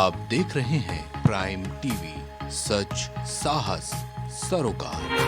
आप देख रहे हैं प्राइम टीवी, सच साहस सरोकार।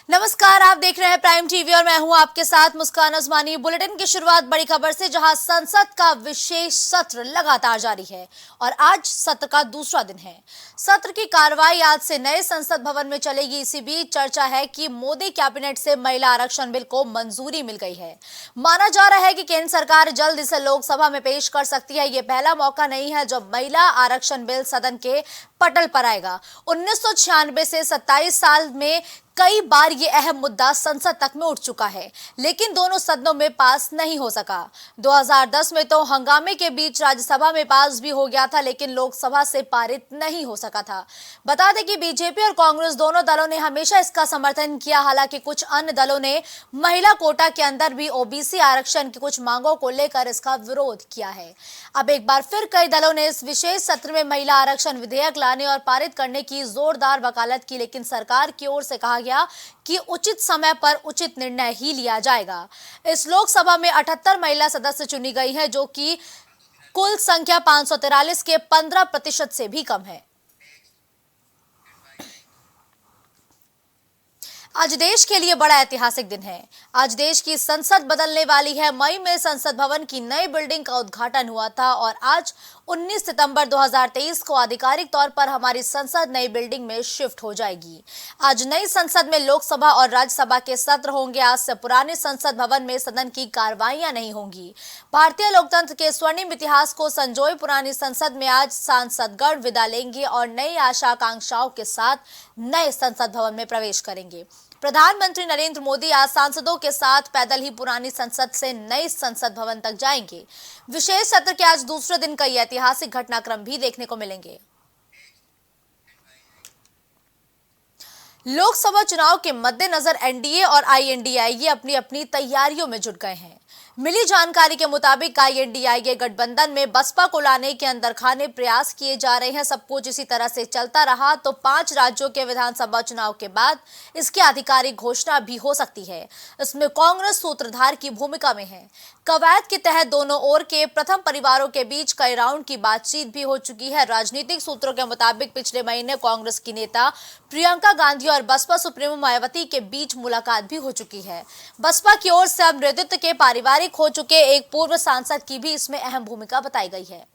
नमस्कार, आप देख रहे हैं प्राइम टीवी और मैं हूं आपके साथ मुस्कान उस्मानी। बुलेटिन की शुरुआत बड़ी खबर से, जहां संसद का विशेष सत्र लगातार जारी है और आज सत्र का दूसरा दिन है। सत्र की कार्रवाई आज से नए संसद भवन में चलेगी। इसी बीच चर्चा है कि मोदी कैबिनेट से महिला आरक्षण बिल को मंजूरी मिल गई है। माना जा रहा है कि केंद्र सरकार जल्द इसे लोकसभा में पेश कर सकती है। ये पहला मौका नहीं है जब महिला आरक्षण बिल सदन के पटल पर आएगा। 1996 से 27 साल में कई बार ये अहम मुद्दा संसद तक में उठ चुका है, लेकिन दोनों सदनों में पास नहीं हो सका। 2010 में तो हंगामे के बीच राज्यसभा में पास भी हो गया था, लेकिन लोकसभा से पारित नहीं हो सका था। बता दें कि बीजेपी और कांग्रेस दोनों दलों ने हमेशा इसका समर्थन किया। हालांकि कुछ अन्य दलों ने महिला कोटा के अंदर भी ओबीसी आरक्षण की कुछ मांगों को लेकर इसका विरोध किया है। अब एक बार फिर कई दलों ने इस विशेष सत्र में महिला आरक्षण विधेयक लाने और पारित करने की जोरदार वकालत की, लेकिन सरकार की ओर से कहा गया कि उचित समय पर उचित निर्णय ही लिया जाएगा। इस लोकसभा में 78 महिला सदस्य चुनी गई हैं, जो कि कुल संख्या 543 के 15% से भी कम है। आज देश के लिए बड़ा ऐतिहासिक दिन है। आज देश की संसद बदलने वाली है। मई में संसद भवन की नई बिल्डिंग का उद्घाटन हुआ था और आज 19 सितंबर 2023 को आधिकारिक तौर पर हमारी संसद नई बिल्डिंग में शिफ्ट हो जाएगी। आज नई संसद में लोकसभा और राज्यसभा के सत्र होंगे। आज से पुराने संसद भवन में सदन की कार्रवाइयां नहीं होंगी। भारतीय लोकतंत्र के स्वर्णिम इतिहास को संजोए पुरानी संसद में आज सांसदगण विदा लेंगे और नई आशा आकांक्षाओं के साथ नए संसद भवन में प्रवेश करेंगे। प्रधानमंत्री नरेंद्र मोदी आज सांसदों के साथ पैदल ही पुरानी संसद से नए संसद भवन तक जाएंगे। विशेष सत्र के आज दूसरे दिन कई ऐतिहासिक घटनाक्रम भी देखने को मिलेंगे। लोकसभा चुनाव के मद्देनजर एनडीए और आईएनडीआईए अपनी अपनी तैयारियों में जुट गए हैं। मिली जानकारी के मुताबिक आईएनडीआईए गठबंधन में बसपा को लाने के अंदर खाने प्रयास किए जा रहे हैं। सब कुछ इसी तरह से चलता रहा तो 5 राज्यों के विधानसभा चुनाव के बाद इसकी आधिकारिक घोषणा भी हो सकती है। इसमें कांग्रेस सूत्रधार की भूमिका में है। कवायद के तहत दोनों ओर के प्रथम परिवारों के बीच कई राउंड की बातचीत भी हो चुकी है। राजनीतिक सूत्रों के मुताबिक पिछले महीने कांग्रेस की नेता प्रियंका गांधी और बसपा सुप्रीमो मायावती के बीच मुलाकात भी हो चुकी है। बसपा की ओर से अब नेतृत्व के पारिवारिक हो चुके एक पूर्व सांसद की भी इसमें अहम भूमिका बताई गई है।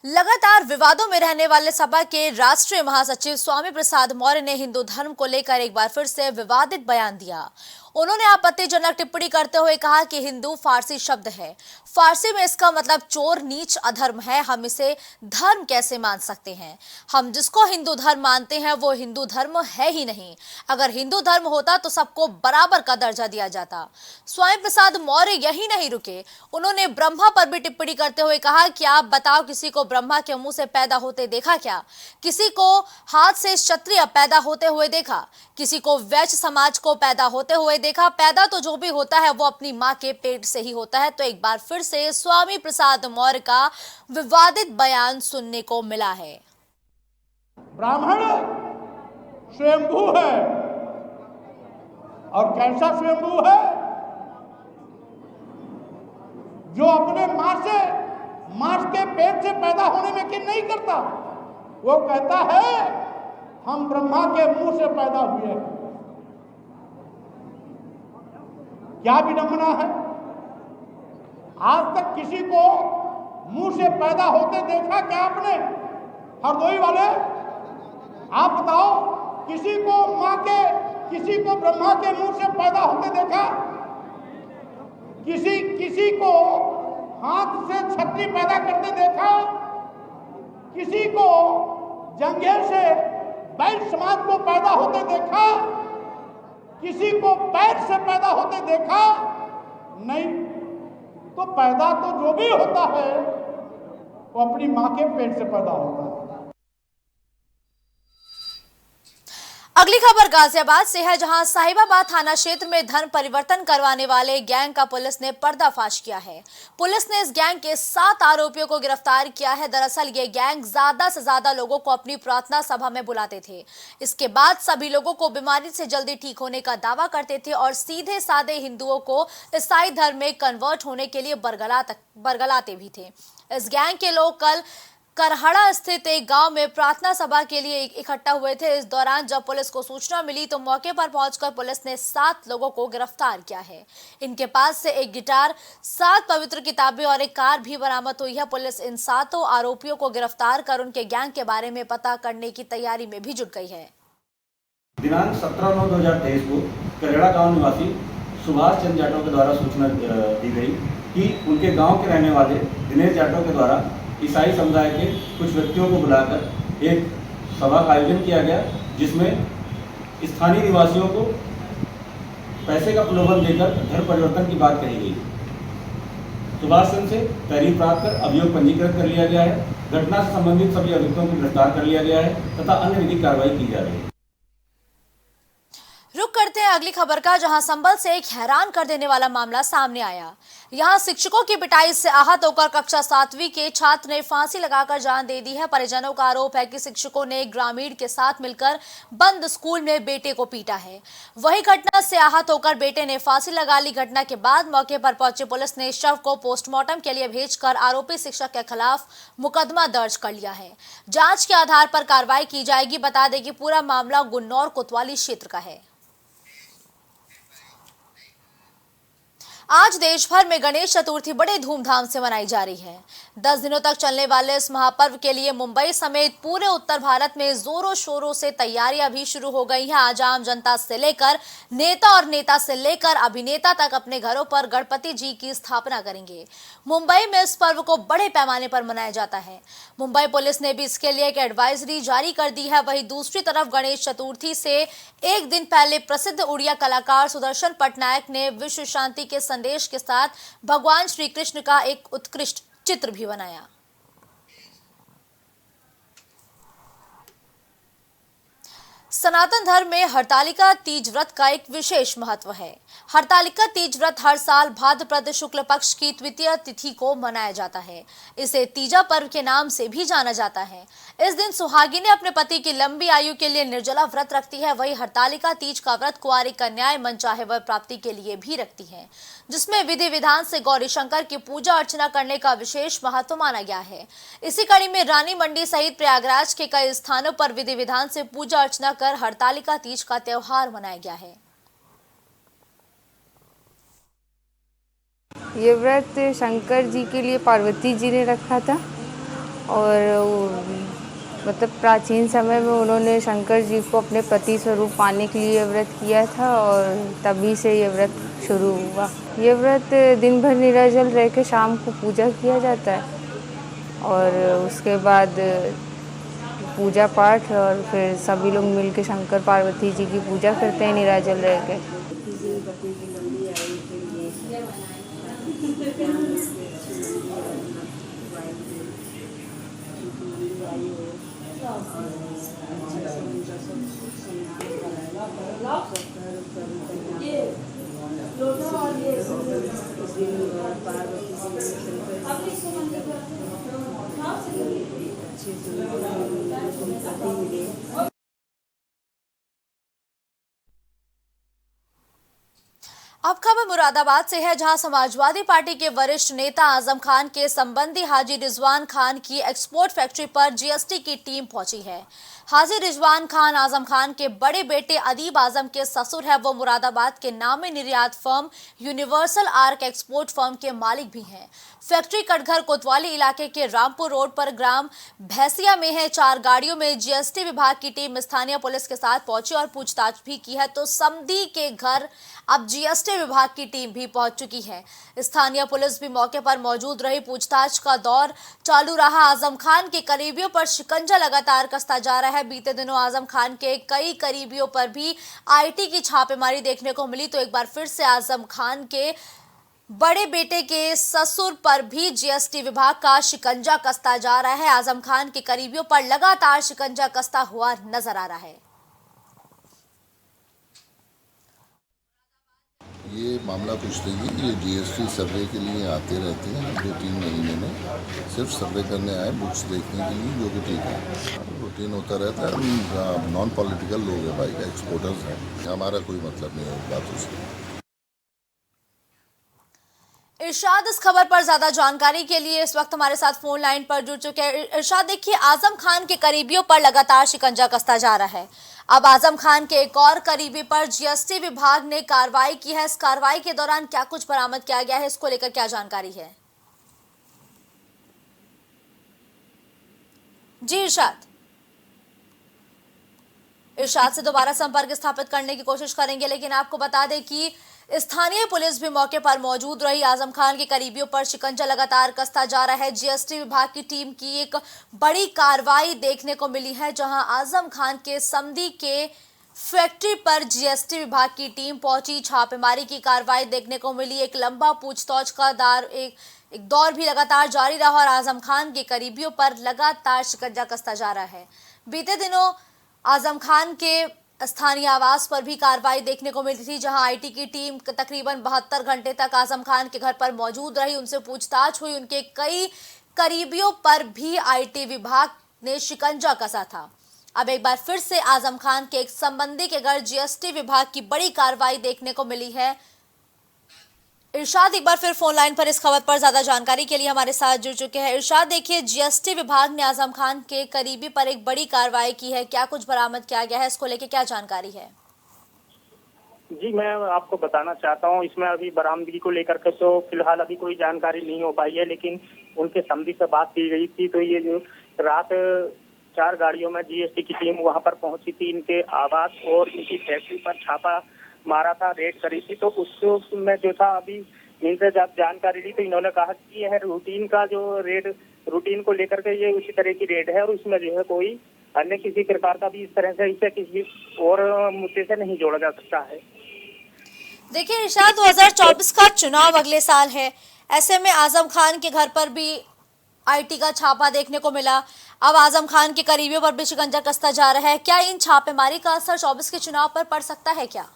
लगातार विवादों में रहने वाले सपा के राष्ट्रीय महासचिव स्वामी प्रसाद मौर्य ने हिंदू धर्म को लेकर एक बार फिर से विवादित बयान दिया। उन्होंने आपत्तिजनक टिप्पणी करते हुए कहा कि हिंदू फारसी शब्द है। फारसी में इसका मतलब चोर, नीच, अधर्म है। हम इसे धर्म कैसे मान सकते हैं? हम जिसको हिंदू धर्म मानते हैं वो हिंदू धर्म है ही नहीं। अगर हिंदू धर्म होता तो सबको बराबर का दर्जा दिया जाता। स्वामी प्रसाद मौर्य यही नहीं रुके। उन्होंने ब्रह्मा पर भी टिप्पणी करते हुए कहा कि आप बताओ, किसी को ब्रह्मा के मुंह से पैदा होते देखा क्या? किसी को हाथ से क्षत्रिय पैदा होते हुए देखा? किसी को वैश्य समाज को पैदा होते हुए देखा? पैदा तो जो भी होता है वो अपनी मां के पेट से ही होता है। तो एक बार फिर से स्वामी प्रसाद मौर्य का विवादित बयान सुनने को मिला है। ब्राह्मण स्वयंभू है, और कैसा स्वयंभू है? जो अपने मां के पेट से पैदा होने में यकीन नहीं करता। वो कहता है हम ब्रह्मा के मुंह से पैदा हुए हैं। क्या विडंबना है? आज तक किसी को मुंह से पैदा होते देखा क्या आपने? हरदोई वाले, आप बताओ, किसी को ब्रह्मा के मुंह से पैदा होते देखा? किसी को हाथ से छतरी पैदा करते देखा? किसी को जंघे से बैल समाज को पैदा होते देखा? किसी को पैर से पैदा होते देखा? नहीं। तो पैदा तो जो भी होता है वो अपनी मां के पेट से पैदा होता है। अगली खबर गाजियाबाद से है, जहां साहिबाबाद थाना क्षेत्र में धन परिवर्तन करवाने वाले गैंग का पुलिस ने पर्दाफाश किया है। पुलिस ने इस गैंग के 7 आरोपियों को गिरफ्तार किया है। दरअसल ये गैंग ज्यादा से ज्यादा लोगों को अपनी प्रार्थना सभा में बुलाते थे। इसके बाद सभी लोगों को बीमारी से जल्दी ठीक होने का दावा करते थे और सीधे साधे हिंदुओं को ईसाई धर्म में कन्वर्ट होने के लिए बरगलाते भी थे। इस गैंग के लोग कल करहड़ा स्थित एक गांव में प्रार्थना सभा के लिए इकट्ठा हुए थे। इस दौरान जब पुलिस को सूचना मिली तो मौके पर पहुंचकर पुलिस ने 7 लोगों को गिरफ्तार किया है। इनके पास से एक गिटार, 7 पवित्र किताबें और एक कार भी बरामद हुई है। पुलिस इन 7 आरोपियों को गिरफ्तार कर उनके गैंग के बारे में पता करने की तैयारी में भी जुट गई है। दिनांक 17/9/2023 को करहड़ा गांव निवासी सुभाष चंद्र जाटव के द्वारा सूचना दी गई कि उनके गांव के रहने वाले दिनेश जाटव के द्वारा ईसाई समुदाय के कुछ व्यक्तियों को बुलाकर एक सभा का आयोजन किया गया, जिसमें स्थानीय निवासियों को पैसे का प्रलोभन देकर धर्म परिवर्तन की बात कही गई। सुभाष चंद्र से तहरीर प्राप्त कर अभियोग पंजीकृत कर लिया गया है। घटना से संबंधित सभी अभियुक्तों को गिरफ्तार कर लिया गया है तथा अन्य विधिक कार्रवाई की जा रही है। रुक करते हैं अगली खबर का, जहां संभल से एक हैरान कर देने वाला मामला सामने आया। यहां शिक्षकों की पिटाई से आहत होकर कक्षा 7वीं के छात्र ने फांसी लगाकर जान दे दी है। परिजनों का आरोप है कि शिक्षकों ने ग्रामीण के साथ मिलकर बंद स्कूल में बेटे को पीटा है। वही घटना से आहत होकर बेटे ने फांसी लगा ली। घटना के बाद मौके पर पहुंची पुलिस ने शव को पोस्टमार्टम के लिए भेजकर आरोपी शिक्षक के खिलाफ मुकदमा दर्ज कर लिया है। जांच के आधार पर कार्रवाई की जाएगी। बता दें कि पूरा मामला गुन्नौर कोतवाली क्षेत्र का है। आज देश भर में गणेश चतुर्थी बड़े धूमधाम से मनाई जा रही है। 10 दिनों तक चलने वाले इस महापर्व के लिए मुंबई समेत पूरे उत्तर भारत में जोरों शोरों से तैयारियां भी शुरू हो गई हैं। आज आम जनता से लेकर नेता और नेता से लेकर अभिनेता तक अपने घरों पर गणपति जी की स्थापना करेंगे। मुंबई में इस पर्व को बड़े पैमाने पर मनाया जाता है। मुंबई पुलिस ने भी इसके लिए एक एडवाइजरी जारी कर दी है। वहीं दूसरी तरफ गणेश चतुर्थी से एक दिन पहले प्रसिद्ध उड़िया कलाकार सुदर्शन पटनायक ने विश्व शांति के संदेश के साथ भगवान श्री कृष्ण का एक उत्कृष्ट चित्र भी बनाया। सनातन धर्म में हरतालिका तीज व्रत का एक विशेष महत्व है। हरतालिका तीज व्रत हर साल भाद्रपद शुक्ल पक्ष की द्वितीय तिथि को मनाया जाता है। इसे तीजा पर्व के नाम से भी जाना जाता है। इस दिन सुहागिनें अपने पति की लंबी आयु के लिए निर्जला व्रत रखती है। वही हरतालिका तीज का व्रत कुंवारी कन्याएं मनचाहे वर प्राप्ति के लिए भी रखती हैं, जिसमें विधि विधान से गौरी शंकर की पूजा अर्चना करने का विशेष महत्व माना गया है। इसी कड़ी में रानी मंडी सहित प्रयागराज के कई स्थानों पर विधि विधान से पूजा अर्चना कर हरतालिका तीज का त्योहार मनाया गया है। ये व्रत शंकर जी के लिए पार्वती जी ने रखा था और मतलब प्राचीन समय में उन्होंने शंकर जी को अपने पति स्वरूप पाने के लिए व्रत किया था और तभी से ये व्रत शुरू हुआ। ये व्रत दिन भर निराजल रह के शाम को पूजा किया जाता है और उसके बाद पूजा पाठ और फिर सभी लोग मिलकर शंकर पार्वती जी की पूजा करते हैं निराजल रह के। अब खबर मुरादाबाद से है, जहां समाजवादी पार्टी के वरिष्ठ नेता आजम खान के संबंधी हाजी रिजवान खान की एक्सपोर्ट फैक्ट्री पर जीएसटी की टीम पहुंची है। हाजी रिजवान खान आजम खान के बड़े बेटे अदीब आजम के ससुर है। वो मुरादाबाद के नामी निर्यात firm universal arc export firm के मालिक भी हैं। फैक्ट्री कटघर कोतवाली इलाके के रामपुर रोड पर ग्राम भैंसिया में है। 4 गाड़ियों में जीएसटी विभाग की टीम स्थानीय पुलिस के साथ पहुंची और पूछताछ भी की है। तो समधी के घर अब जीएसटी विभाग की टीम भी पहुंच चुकी है। स्थानीय पुलिस भी मौके पर मौजूद रही। पूछताछ का दौर चालू रहा। आजम खान के करीबियों पर शिकंजा लगातार कसता जा रहा है। बीते दिनों आजम खान के कई करीबियों पर भी आईटी की छापेमारी देखने को मिली। तो एक बार फिर से आजम खान के बड़े बेटे के ससुर पर भी जीएसटी विभाग का शिकंजा कसता जा रहा है। आजम खान के करीबियों पर लगातार शिकंजा कसता हुआ नजर आ रहा है। ये मामला कुछ नहीं है, ये जीएसटी सर्वे के लिए आते रहते हैं 2-3 महीने में, सिर्फ सर्वे करने आए बुक्स देखने के लिए, जो कि ठीक है, रूटीन होता रहता है। नॉन पॉलिटिकल लोग हैं भाई, एक्सपोर्टर्स हैं, हमारा कोई मतलब नहीं है बातों से। इरशाद इस खबर पर ज्यादा जानकारी के लिए इस वक्त हमारे साथ फोन लाइन पर जुड़ चुके हैं। इरशाद, देखिए, आजम खान के करीबियों पर लगातार शिकंजा कसता जा रहा है। अब आजम खान के एक और करीबी पर जीएसटी विभाग ने कार्रवाई की है। इस कार्रवाई के दौरान क्या कुछ बरामद किया गया है, इसको लेकर क्या जानकारी है? जी इरशाद से दोबारा संपर्क स्थापित करने की कोशिश करेंगे, लेकिन आपको बता दें कि स्थानीय पुलिस भी मौके पर मौजूद रही। आजम खान के करीबियों पर शिकंजा लगातार कसता जा रहा है। जीएसटी विभाग की टीम की एक बड़ी कार्रवाई देखने को मिली है, जहां आजम खान के समधी के फैक्ट्री पर जीएसटी विभाग की टीम पहुंची। छापेमारी की कार्रवाई देखने को मिली। एक लंबा पूछताछ का दौर भी लगातार जारी रहा और आजम खान के करीबियों पर लगातार शिकंजा कसता जा रहा है। बीते दिनों आजम खान के स्थानीय आवास पर भी कार्रवाई देखने को मिली थी, जहां आईटी की टीम तकरीबन 72 घंटे तक आजम खान के घर पर मौजूद रही। उनसे पूछताछ हुई। उनके कई करीबियों पर भी आईटी विभाग ने शिकंजा कसा था। अब एक बार फिर से आजम खान के एक संबंधी के घर जीएसटी विभाग की बड़ी कार्रवाई देखने को मिली है। इरशाद एक बार फिर फोन लाइन पर इस खबर पर ज्यादा जानकारी के लिए हमारे साथ जुड़ चुके हैं। इरशाद, देखिए, जीएसटी विभाग ने आजम खान के करीबी पर एक बड़ी कार्रवाई की है। क्या कुछ बरामद किया गया है, इसको लेके क्या जानकारी है? जी, मैं आपको बताना चाहता हूँ, इसमें अभी बरामदगी को लेकर के तो फिलहाल अभी कोई जानकारी नहीं हो पाई है, लेकिन उनके समधी से बात की गई थी। तो ये जो रात 4 गाड़ियों में जीएसटी की टीम वहां पर पहुंची थी, इनके आवास और इनकी फैक्ट्री पर छापा मारा था, रेड करी थी। तो उसमें जो था, अभी इनसे जब जानकारी ली तो इन्होंने कहा कि यह रूटीन का जो रेड, रूटीन को लेकर के ये उसी तरह की रेड है और उसमें जो है कोई अन्य किसी प्रकार का भी इस तरह से इसे किसी और मुद्दे से नहीं जोड़ा जा सकता है। देखिए इरशाद, 2024 का चुनाव अगले साल है। ऐसे में आजम खान के घर पर भी आईटी का छापा देखने को मिला। अब आजम खान के करीबियों पर भी शिकंजा कसता जा रहा है। क्या इन छापेमारी का असर 24 के चुनाव पर पड़ सकता है क्या?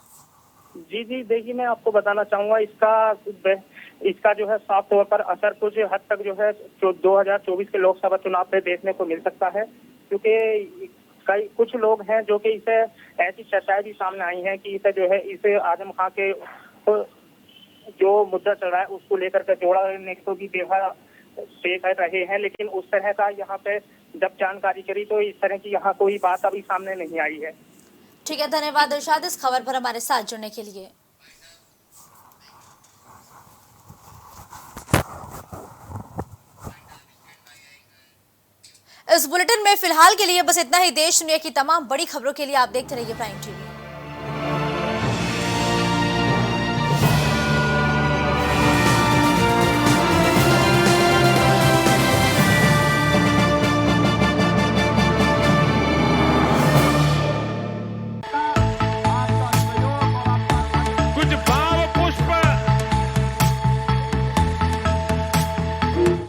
जी, देखिए, मैं आपको बताना चाहूंगा, इसका जो है साफ तौर पर असर कुछ हद तक जो है 2024 के लोकसभा चुनाव पे देखने को मिल सकता है, क्योंकि कुछ लोग हैं जो कि इसे ऐसी चर्चाएं भी सामने आई हैं कि इसे जो है इसे आजम खान के जो मुद्दा चल रहा है उसको लेकर के जोड़ने को भी देख रहे हैं, लेकिन उस तरह का यहाँ पे जब जानकारी करी तो इस तरह की यहाँ कोई बात अभी सामने नहीं आई है। ठीक है, धन्यवाद इरशाद इस खबर पर हमारे साथ जुड़ने के लिए। इस बुलेटिन में फिलहाल के लिए बस इतना ही। देश दुनिया की तमाम बड़ी खबरों के लिए आप देखते रहिए प्राइम टीवी।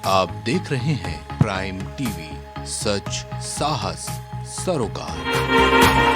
आप देख रहे हैं प्राइम टीवी, सच साहस सरोकार।